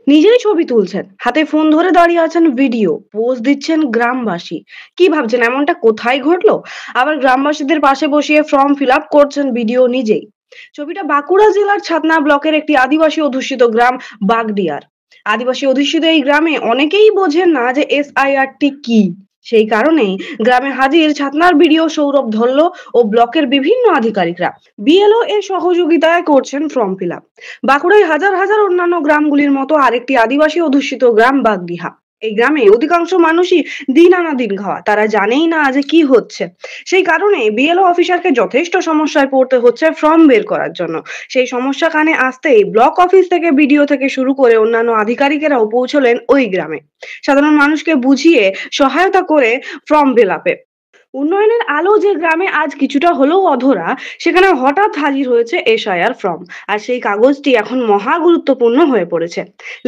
নিজেই ছবি তুলছেন, হাতে ফোন ধরে দাঁড়িয়ে আছেন, ভিডিও পোজ দিচ্ছেন গ্রামবাসী। কি ভাবছেন এমনটা কোথায় ঘটলো? আবার গ্রামবাসীদের পাশে বসিয়ে ফর্ম ফিল আপ করছেন ভিডিও নিজেই। ছবিটা বাঁকুড়া জেলার ছাতনা ব্লকের একটি আদিবাসী অধ্যুষিত গ্রাম, বাগদিয়ার। আদিবাসী অধ্যুষিত এই গ্রামে অনেকেই বোঝেন না যে SIRT কি। সেই কারণেই গ্রামে হাজির ছাতনার বিডিও সৌরভ ধল্ল ও ব্লকের বিভিন্ন আধিকারিকরা। BLO এর সহযোগিতায় করছেন ফর্ম ফিল আপ। বাঁকুড়ায় হাজার হাজার অন্যান্য গ্রামগুলির মতো আরেকটি আদিবাসী অধ্যুষিত গ্রাম, বাগদিহা। এই গ্রামে অধিকাংশ মানুষই দিন আনা দিন খাওয়া, তারা জানেই না যে কি হচ্ছে। সেই কারণে BLO অফিসারকে যথেষ্ট সমস্যায় পড়তে হচ্ছে ফর্ম বের করার জন্য। সেই সমস্যা কানে আসতেই ব্লক অফিস থেকে BDO থেকে শুরু করে অন্যান্য আধিকারিকেরাও পৌঁছলেন ওই গ্রামে, সাধারণ মানুষকে বুঝিয়ে সহায়তা করে ফর্ম ফিল আপে। উন্নয়নের আলো যে গ্রামে আজ কিছুটা হলেও অধরা, সেখানে হঠাৎ হাজির হয়েছে SIR ফর্ম। আর সেই কাগজটি এখন মহা গুরুত্বপূর্ণ হয়ে পড়েছে।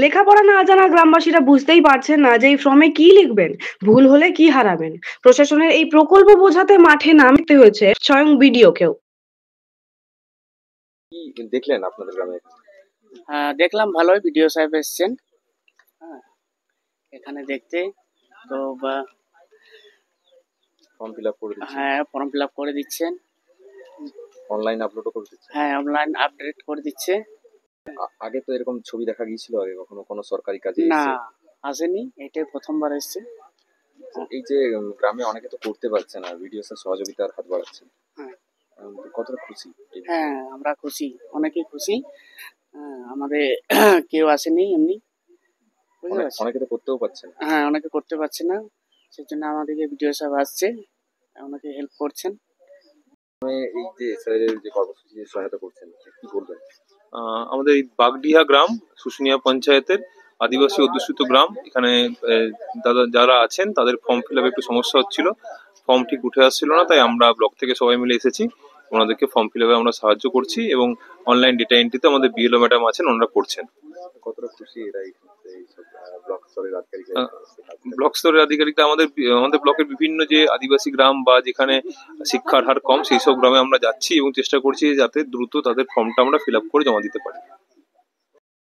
লেখাপড়া না জানা গ্রামবাসীরা বুঝতেই পারছেন না যে এই ফর্মে কি লিখবেন, ভুল হলে কি হারাবেন। প্রশাসনের এই প্রকল্প বোঝাতে মাঠে নামতে হয়েছে স্বয়ং BDO-কেও। কি দেখলেন আপনাদের গ্রামে? হ্যাঁ, দেখলাম ভালোই বিডিও সাহেব এসছেন। হ্যাঁ, এখানে দেখতে তো ফর্ম ফিল আপ করে দিচ্ছেন? হ্যাঁ, ফর্ম ফিল আপ করে দিচ্ছেন। অনলাইন আপলোডও করে দিচ্ছেন? হ্যাঁ, অনলাইন আপডেট করে দিচ্ছে। আগে তো এরকম ছবি দেখা গিয়েছিল আগে কখনো কোনো সরকারি কাজে না, এসে? আসেনি, এটাই প্রথমবার এসছে। এই যে গ্রামে অনেকে তো করতে পারছে না, ভিডিও স্যার সহযোগিতার হাত বাড়াচ্ছেন, হ্যাঁ, কতটা খুশি এই বিষয়ে? হ্যাঁ, আমরা খুশি, অনেকেই খুশি। হ্যাঁ, আমাদের কেউ আসেনি এমনি, বুঝতে পারছি। অনেকে তো করতেও পারছে না। হ্যাঁ, অনেকে করতে পারছে না, সেই জন্য আমাদেরকে বিডিও সাহেব আসছে, অনেকে হেল্প করছেন। এই যে স্যারের যে কর্মসূচি সহায়তা করছেন, কি বলবেন? আমাদের এই বাগডিহা গ্রাম শুশুনিয়া পঞ্চায়েতের আদিবাসী অধ্যুষিত গ্রাম। এখানে দাদা যারা আছেন তাদের ফর্ম ফিল আপে একটু সমস্যা হচ্ছিল, ফর্ম ঠিক উঠে আসছিল না, তাই আমরা ব্লক থেকে সবাই মিলে এসেছি, ওনাদেরকে ফর্ম ফিল আপে আমরা সাহায্য করছি এবং অনলাইন ডেটা এন্ট্রিতে আমাদের BLO ম্যাডাম আছেন, ওনারা করছেন। কতটা খুশি এরা এইসব ব্লক স্তরের আধিকারিক? ব্লক স্তরের আধিকারিকরা আমাদের আমাদের ব্লকের বিভিন্ন যে আদিবাসী গ্রাম বা যেখানে শিক্ষার হার কম সেই সব গ্রামে আমরা যাচ্ছি এবং চেষ্টা করছি যাতে দ্রুত তাদের ফর্মটা আমরা ফিল আপ করে জমা দিতে পারি।